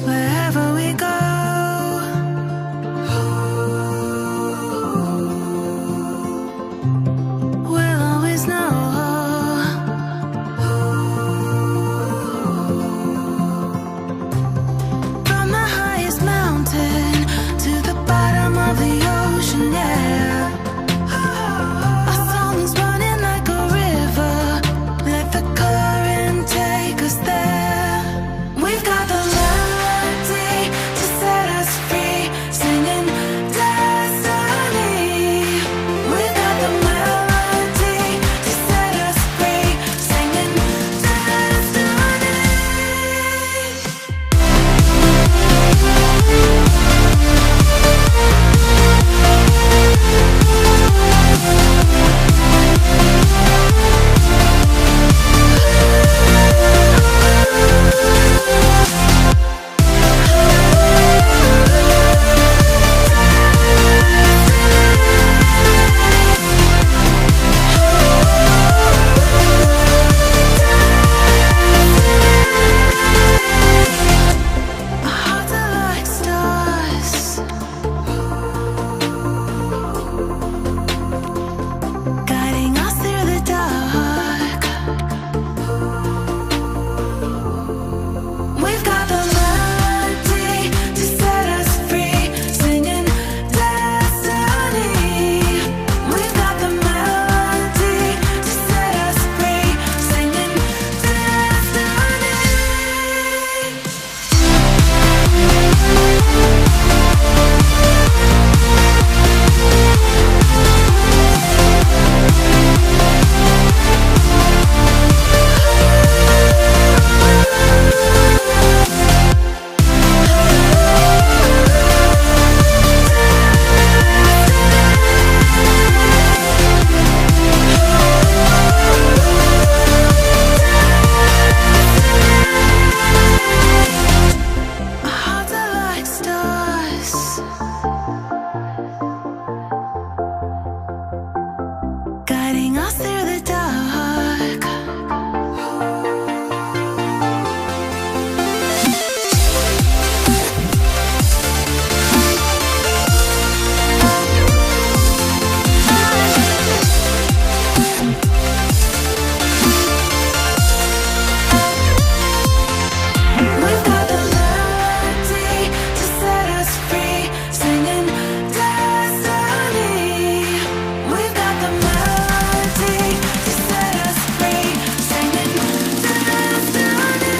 Wherever we go, we'll always know. From the highest mountain to the bottom of the ocean, yeah. Our song is running like a river. Let the current take us there. We've got the melody to set us free, singing destiny. We've got the melody to set us free, singing destiny. Our hearts are like stars, guiding us through the dark. We've got the melody to set us free, singing destiny. We've got the melody to set us free, singing destiny. Our hearts are like stars, guiding us through the dark. We've got the melody to set us free, singing destiny. We've got the melody to set us free, singing destiny.